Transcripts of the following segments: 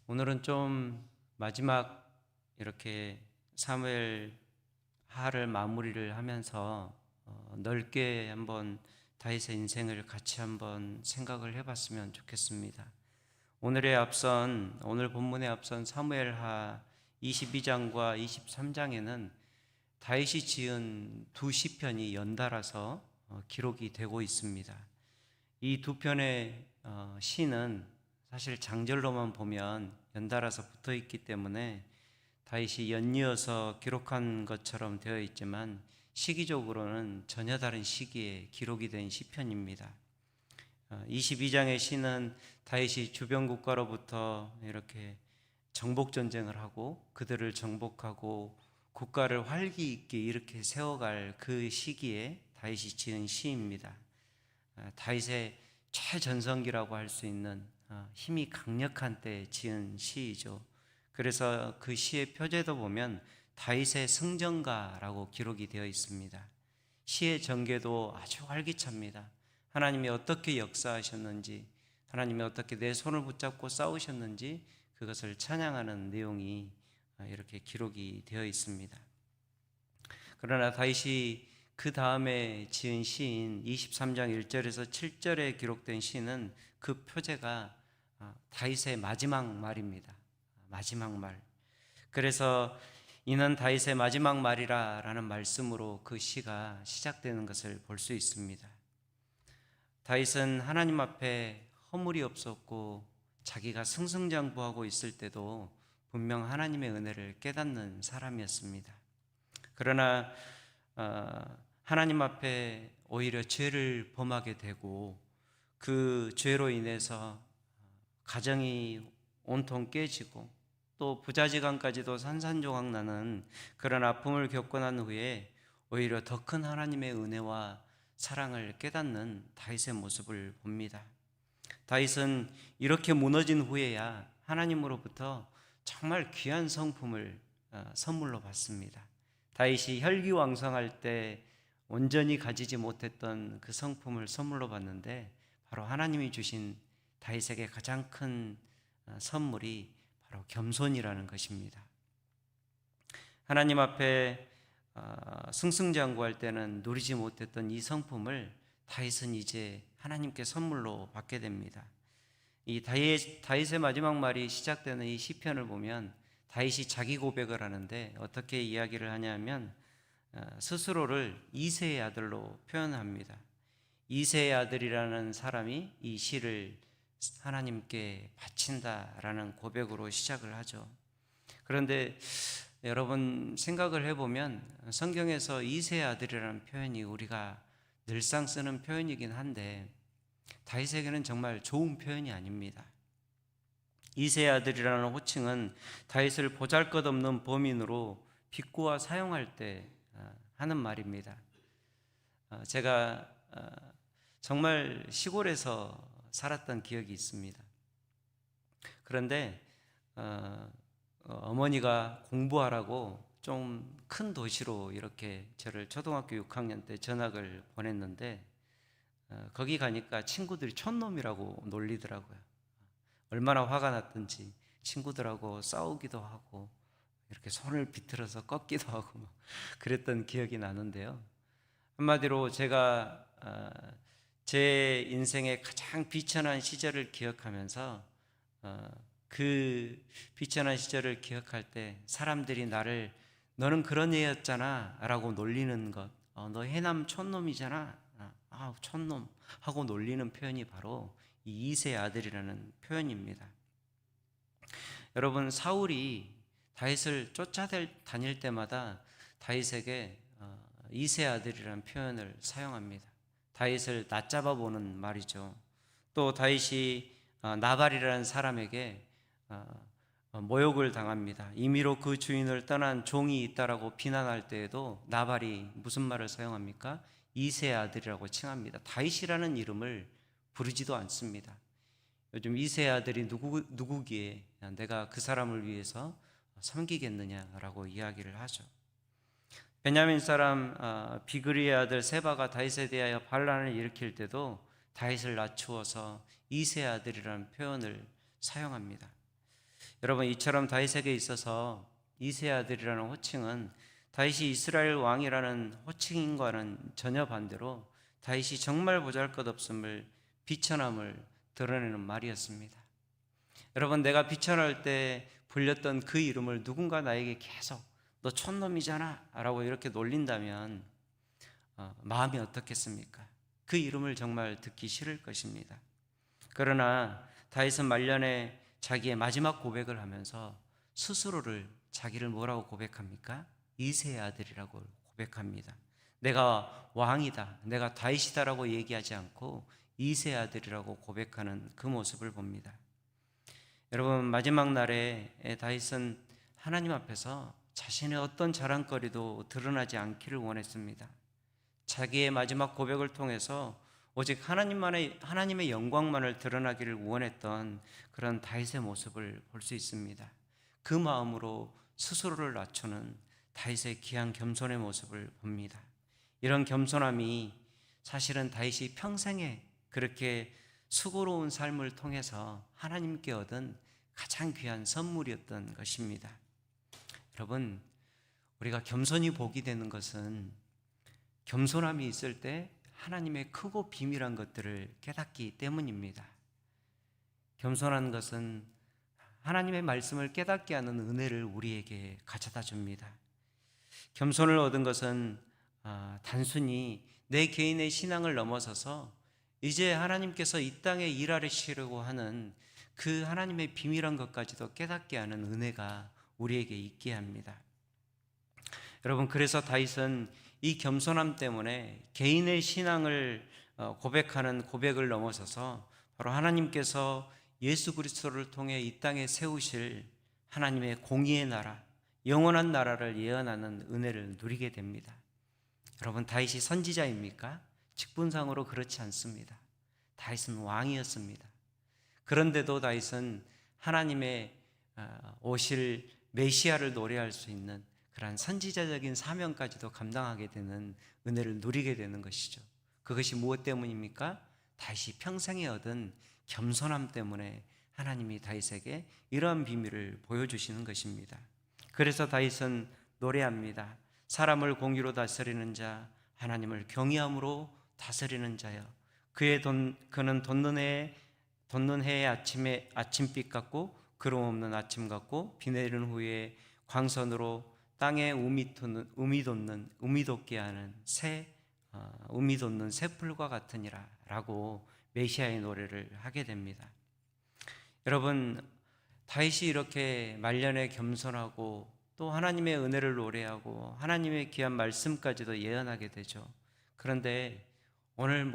오늘은 좀 마지막 이렇게 사무엘 하를 마무리를 하면서 넓게 한번 다윗의 인생을 같이 한번 생각을 해봤으면 좋겠습니다. 오늘 본문에 앞선 사무엘 하 22장과 23장에는 다윗이 지은 두 시편이 연달아서 기록이 되고 있습니다. 이 두 편의 시는 사실 장절로만 보면 연달아서 붙어 있기 때문에 다윗이 연이어서 기록한 것처럼 되어 있지만 시기적으로는 전혀 다른 시기에 기록이 된 시편입니다. 22장의 시는 다윗이 주변 국가로부터 이렇게 정복 전쟁을 하고 그들을 정복하고 국가를 활기 있게 이렇게 세워갈 그 시기에 다윗이 지은 시입니다. 다윗의 최전성기라고 할 수 있는 힘이 강력한 때 지은 시이죠. 그래서 그 시의 표제도 보면 다윗의 승전가라고 기록이 되어 있습니다. 시의 전개도 아주 활기찹니다. 하나님이 어떻게 역사하셨는지, 하나님이 어떻게 내 손을 붙잡고 싸우셨는지 그것을 찬양하는 내용이 이렇게 기록이 되어 있습니다. 그러나 다윗이 그 다음에 지은 시인 23장 1절에서 7절에 기록된 시는 그 표제가 다윗의 마지막 말입니다. 마지막 말. 그래서 이는 다윗의 마지막 말이라 라는 말씀으로 그 시가 시작되는 것을 볼 수 있습니다. 다윗은 하나님 앞에 허물이 없었고 자기가 승승장구하고 있을 때도 분명 하나님의 은혜를 깨닫는 사람이었습니다. 그러나 하나님 앞에 오히려 죄를 범하게 되고 그 죄로 인해서 가정이 온통 깨지고 또 부자지간까지도 산산조각 나는 그런 아픔을 겪고 난 후에 오히려 더 큰 하나님의 은혜와 사랑을 깨닫는 다윗의 모습을 봅니다. 다윗은 이렇게 무너진 후에야 하나님으로부터 정말 귀한 성품을 선물로 받습니다. 다윗이 혈기왕성할 때 온전히 가지지 못했던 그 성품을 선물로 받는데 바로 하나님이 주신 다윗에게 가장 큰 선물이 바로 겸손이라는 것입니다. 하나님 앞에 승승장구할 때는 누리지 못했던 이 성품을 다윗은 이제 하나님께 선물로 받게 됩니다. 이 다윗의 마지막 말이 시작되는 이 시편을 보면 다윗이 자기 고백을 하는데 어떻게 이야기를 하냐면 스스로를 이새의 아들로 표현합니다. 이새의 아들이라는 사람이 이 시를 하나님께 바친다라는 고백으로 시작을 하죠. 그런데 여러분 생각을 해보면 성경에서 이새의 아들이라는 표현이 우리가 늘상 쓰는 표현이긴 한데 다윗에게는 정말 좋은 표현이 아닙니다. 이새의 아들이라는 호칭은 다윗을 보잘것없는 범인으로 비꼬아 사용할 때 하는 말입니다. 제가 정말 시골에서 살았던 기억이 있습니다. 그런데 어머니가 공부하라고 좀 큰 도시로 이렇게 저를 초등학교 6학년 때 전학을 보냈는데 거기 가니까 친구들이 촌놈이라고 놀리더라고요. 얼마나 화가 났던지 친구들하고 싸우기도 하고 이렇게 손을 비틀어서 꺾기도 하고 그랬던 기억이 나는데요. 한마디로 제가 제 인생의 가장 비천한 시절을 기억하면서 그 비천한 시절을 기억할 때 사람들이 나를 너는 그런 애였잖아 라고 놀리는 것, 너 해남 촌놈이잖아, 촌놈 하고 놀리는 표현이 바로 이 이새의 아들이라는 표현입니다. 여러분, 사울이 다윗을 쫓아다닐 때마다 다윗에게 이새의 아들이라는 표현을 사용합니다. 다윗을 낮잡아 보는 말이죠. 또 다윗이 나발이라는 사람에게 모욕을 당합니다. 임의로 그 주인을 떠난 종이 있다라고 비난할 때에도 나발이 무슨 말을 사용합니까? 이새의 아들이라고 칭합니다. 다윗이라는 이름을 부르지도 않습니다. 요즘 이새의 아들이 누구기에 내가 그 사람을 위해서 섬기겠느냐라고 이야기를 하죠. 베냐민 사람 비그리의 아들 세바가 다윗에 대하여 반란을 일으킬 때도 다윗을 낮추어서 이새의 아들이라는 표현을 사용합니다. 여러분, 이처럼 다윗에게 있어서 이세 아들이라는 호칭은 다윗이 이스라엘 왕이라는 호칭과는 전혀 반대로 다윗이 정말 보잘것없음을, 비천함을 드러내는 말이었습니다. 여러분, 내가 비천할 때 불렸던 그 이름을 누군가 나에게 계속 너 촌놈이잖아 라고 이렇게 놀린다면 마음이 어떻겠습니까? 그 이름을 정말 듣기 싫을 것입니다. 그러나 다윗은 말년에 자기의 마지막 고백을 하면서 스스로를, 자기를 뭐라고 고백합니까? 이새의 아들이라고 고백합니다. 내가 왕이다, 내가 다윗이다라고 얘기하지 않고 이새의 아들이라고 고백하는 그 모습을 봅니다. 여러분, 마지막 날에 다윗은 하나님 앞에서 자신의 어떤 자랑거리도 드러나지 않기를 원했습니다. 자기의 마지막 고백을 통해서 오직 하나님의 영광만을 드러나기를 원했던 그런 다윗의 모습을 볼 수 있습니다. 그 마음으로 스스로를 낮추는 다윗의 귀한 겸손의 모습을 봅니다. 이런 겸손함이 사실은 다윗이 평생에 그렇게 수고로운 삶을 통해서 하나님께 얻은 가장 귀한 선물이었던 것입니다. 여러분, 우리가 겸손히 보게 되는 것은 겸손함이 있을 때 하나님의 크고 비밀한 것들을 깨닫기 때문입니다. 겸손한 것은 하나님의 말씀을 깨닫게 하는 은혜를 우리에게 가져다 줍니다. 겸손을 얻은 것은 단순히 내 개인의 신앙을 넘어서서 이제 하나님께서 이 땅에 일하시려고 하는 그 하나님의 비밀한 것까지도 깨닫게 하는 은혜가 우리에게 있게 합니다. 여러분, 그래서 다윗은 이 겸손함 때문에 개인의 신앙을 고백하는 고백을 넘어서서 바로 하나님께서 예수 그리스도를 통해 이 땅에 세우실 하나님의 공의의 나라, 영원한 나라를 예언하는 은혜를 누리게 됩니다. 여러분, 다윗이 선지자입니까? 직분상으로 그렇지 않습니다. 다윗은 왕이었습니다. 그런데도 다윗은 하나님의 오실 메시아를 노래할 수 있는 그러한 선지자적인 사명까지도 감당하게 되는 은혜를 누리게 되는 것이죠. 그것이 무엇 때문입니까? 다윗이 평생에 얻은 겸손함 때문에 하나님이 다윗에게 이러한 비밀을 보여주시는 것입니다. 그래서 다윗은 노래합니다. 사람을 공의로 다스리는 자, 하나님을 경외함으로 다스리는 자여. 그는 돋는 해의 아침빛 같고 구름 없는 아침 같고 비 내리는 후에 광선으로 땅에 우미 돋게 하는 우미 돋는 새풀과 같으니라 라고 메시아의 노래를 하게 됩니다. 여러분, 다윗이 이렇게 말년에 겸손하고 또 하나님의 은혜를 노래하고 하나님의 귀한 말씀까지도 예언하게 되죠. 그런데 오늘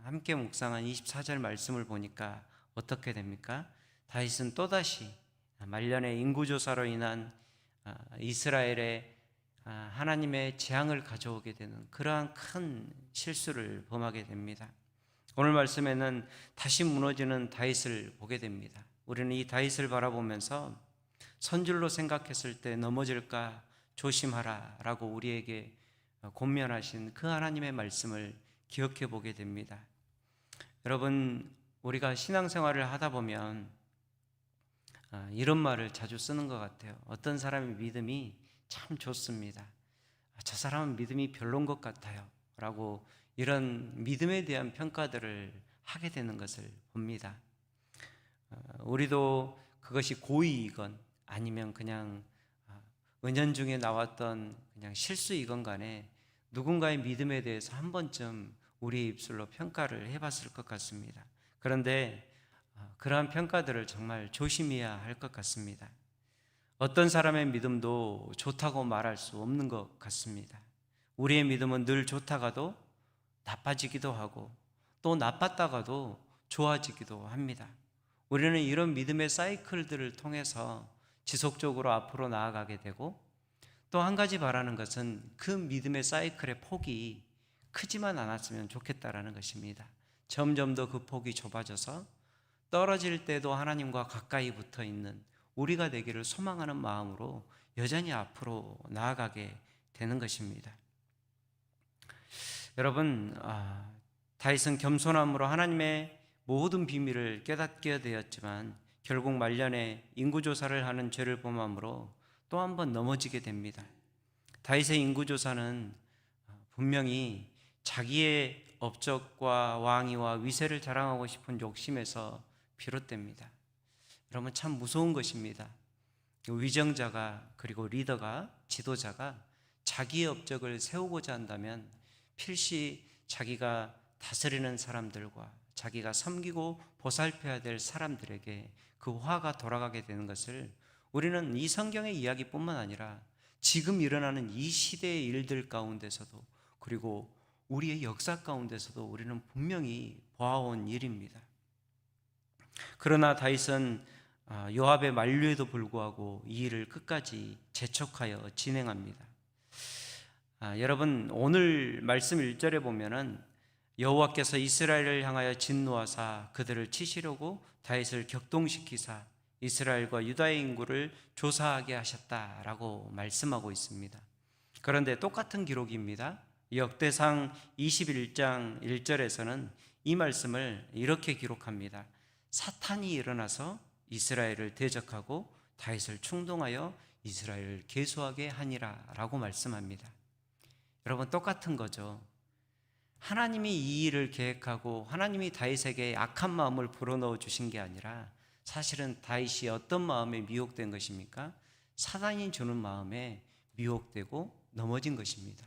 함께 묵상한 24절 말씀을 보니까 어떻게 됩니까? 다윗은 또다시 말년의 인구조사로 인한 이스라엘의 하나님의 재앙을 가져오게 되는 그러한 큰 실수를 범하게 됩니다. 오늘 말씀에는 다시 무너지는 다윗을 보게 됩니다. 우리는 이 다윗을 바라보면서 선줄로 생각했을 때 넘어질까 조심하라 라고 우리에게 권면하신 그 하나님의 말씀을 기억해 보게 됩니다. 여러분, 우리가 신앙생활을 하다 보면 이런 말을 자주 쓰는 것 같아요. 어떤 사람의 믿음이 참 좋습니다. 저 사람은 믿음이 별론 것 같아요 라고 이런 믿음에 대한 평가들을 하게 되는 것을 봅니다. 우리도 그것이 고의이건 아니면 그냥 은연중에 나왔던 그냥 실수이건 간에 누군가의 믿음에 대해서 한 번쯤 우리의 입술로 평가를 해봤을 것 같습니다. 그런데 그러한 평가들을 정말 조심해야 할 것 같습니다. 어떤 사람의 믿음도 좋다고 말할 수 없는 것 같습니다. 우리의 믿음은 늘 좋다가도 나빠지기도 하고 또 나빴다가도 좋아지기도 합니다. 우리는 이런 믿음의 사이클들을 통해서 지속적으로 앞으로 나아가게 되고 또 한 가지 바라는 것은 그 믿음의 사이클의 폭이 크지만 않았으면 좋겠다라는 것입니다. 점점 더 그 폭이 좁아져서 떨어질 때도 하나님과 가까이 붙어 있는 우리가 되기를 소망하는 마음으로 여전히 앞으로 나아가게 되는 것입니다. 여러분, 다윗은 겸손함으로 하나님의 모든 비밀을 깨닫게 되었지만 결국 말년에 인구조사를 하는 죄를 범함으로 또 한 번 넘어지게 됩니다. 다윗의 인구조사는 분명히 자기의 업적과 왕위와 위세를 자랑하고 싶은 욕심에서 비롯됩니다. 여러분, 참 무서운 것입니다. 위정자가, 그리고 리더가, 지도자가 자기의 업적을 세우고자 한다면 필시 자기가 다스리는 사람들과 자기가 섬기고 보살펴야 될 사람들에게 그 화가 돌아가게 되는 것을 우리는 이 성경의 이야기뿐만 아니라 지금 일어나는 이 시대의 일들 가운데서도, 그리고 우리의 역사 가운데서도 우리는 분명히 보아온 일입니다. 그러나 다윗은 요압의 만류에도 불구하고 이 일을 끝까지 재촉하여 진행합니다. 여러분, 오늘 말씀 1절에 보면은 여호와께서 이스라엘을 향하여 진노하사 그들을 치시려고 다윗을 격동시키사 이스라엘과 유다의 인구를 조사하게 하셨다라고 말씀하고 있습니다. 그런데 똑같은 기록입니다. 역대상 21장 1절에서는 이 말씀을 이렇게 기록합니다. 사탄이 일어나서 이스라엘을 대적하고 다윗을 충동하여 이스라엘을 계수하게 하니라 라고 말씀합니다. 여러분, 똑같은 거죠. 하나님이 이 일을 계획하고 하나님이 다윗에게 악한 마음을 불어넣어 주신 게 아니라 사실은 다윗이 어떤 마음에 미혹된 것입니까? 사단이 주는 마음에 미혹되고 넘어진 것입니다.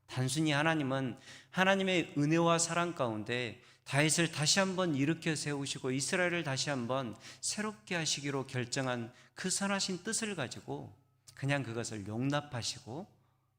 단순히 하나님은 하나님의 은혜와 사랑 가운데 다윗을 다시 한번 일으켜 세우시고 이스라엘을 다시 한번 새롭게 하시기로 결정한 그 선하신 뜻을 가지고 그냥 그것을 용납하시고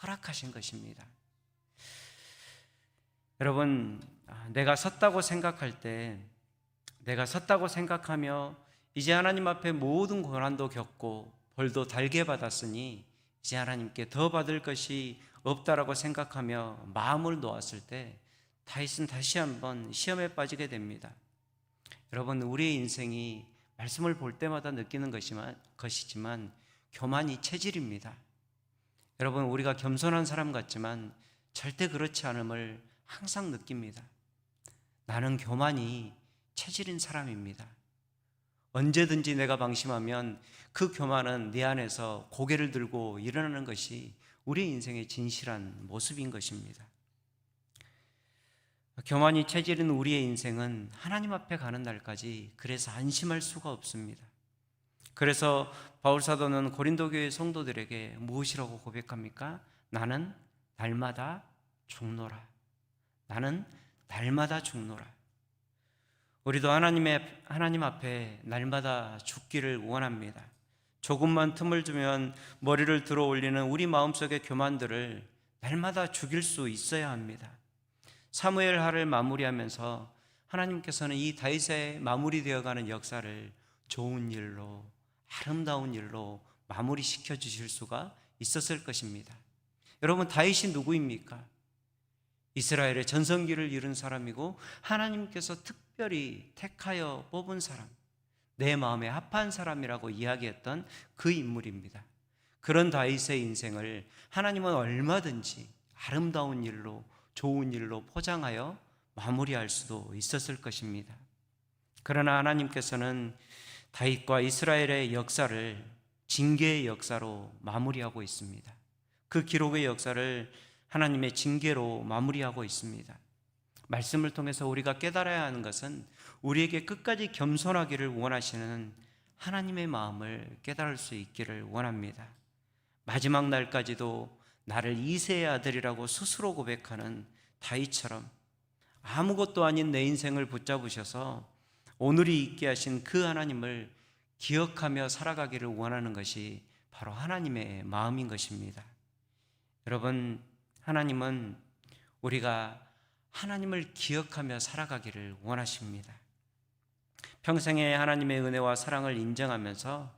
허락하신 것입니다. 여러분, 내가 섰다고 생각할 때, 내가 섰다고 생각하며 이제 하나님 앞에 모든 고난도 겪고 벌도 달게 받았으니 이제 하나님께 더 받을 것이 없다라고 생각하며 마음을 놓았을 때 다윗은 다시 한번 시험에 빠지게 됩니다. 여러분, 우리의 인생이 말씀을 볼 때마다 느끼는 것이지만 교만이 체질입니다. 여러분, 우리가 겸손한 사람 같지만 절대 그렇지 않음을 항상 느낍니다. 나는 교만이 체질인 사람입니다. 언제든지 내가 방심하면 그 교만은 내 안에서 고개를 들고 일어나는 것이 우리 인생의 진실한 모습인 것입니다. 교만이 체질인 우리의 인생은 하나님 앞에 가는 날까지 그래서 안심할 수가 없습니다. 그래서 바울사도는 고린도 교회 성도들에게 무엇이라고 고백합니까? 나는 날마다 죽노라. 나는 날마다 죽노라. 우리도 하나님 앞에 날마다 죽기를 원합니다. 조금만 틈을 주면 머리를 들어 올리는 우리 마음속의 교만들을 날마다 죽일 수 있어야 합니다. 사무엘하를 마무리하면서 하나님께서는 이 다윗의 마무리되어가는 역사를 좋은 일로, 아름다운 일로 마무리시켜 주실 수가 있었을 것입니다. 여러분, 다윗이 누구입니까? 이스라엘의 전성기를 이룬 사람이고 하나님께서 특별히 택하여 뽑은 사람, 내 마음에 합한 사람이라고 이야기했던 그 인물입니다. 그런 다윗의 인생을 하나님은 얼마든지 아름다운 일로, 좋은 일로 포장하여 마무리할 수도 있었을 것입니다. 그러나 하나님께서는 다윗과 이스라엘의 역사를 징계의 역사로 마무리하고 있습니다. 그 기록의 역사를 하나님의 징계로 마무리하고 있습니다. 말씀을 통해서 우리가 깨달아야 하는 것은 우리에게 끝까지 겸손하기를 원하시는 하나님의 마음을 깨달을 수 있기를 원합니다. 마지막 날까지도 나를 이새의 아들이라고 스스로 고백하는 다윗처럼 아무것도 아닌 내 인생을 붙잡으셔서 오늘이 있게 하신 그 하나님을 기억하며 살아가기를 원하는 것이 바로 하나님의 마음인 것입니다. 여러분, 하나님은 우리가 하나님을 기억하며 살아가기를 원하십니다. 평생에 하나님의 은혜와 사랑을 인정하면서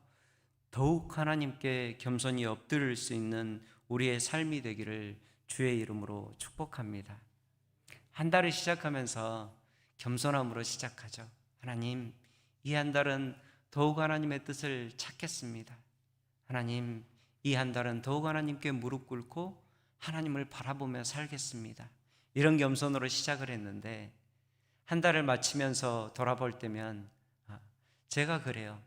더욱 하나님께 겸손히 엎드릴 수 있는 우리의 삶이 되기를 주의 이름으로 축복합니다. 한 달을 시작하면서 겸손함으로 시작하죠. 하나님, 이 한 달은 더욱 하나님의 뜻을 찾겠습니다. 하나님, 이 한 달은 더욱 하나님께 무릎 꿇고 하나님을 바라보며 살겠습니다. 이런 겸손으로 시작을 했는데 한 달을 마치면서 돌아볼 때면 제가 그래요.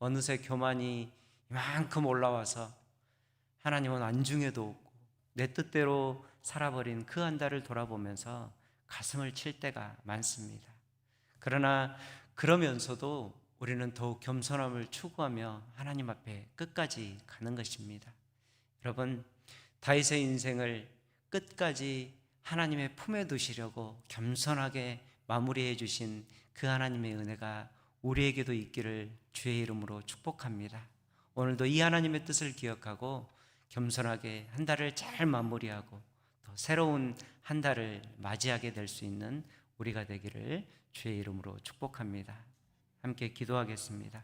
어느새 교만이 이만큼 올라와서 하나님은 안중에도 없고 내 뜻대로 살아버린 그 한 달을 돌아보면서 가슴을 칠 때가 많습니다. 그러나 그러면서도 우리는 더욱 겸손함을 추구하며 하나님 앞에 끝까지 가는 것입니다. 여러분, 다윗의 인생을 끝까지 하나님의 품에 두시려고 겸손하게 마무리해 주신 그 하나님의 은혜가 우리에게도 있기를 주의 이름으로 축복합니다. 오늘도 이 하나님의 뜻을 기억하고 겸손하게 한 달을 잘 마무리하고 또 새로운 한 달을 맞이하게 될 수 있는 우리가 되기를 주의 이름으로 축복합니다. 함께 기도하겠습니다.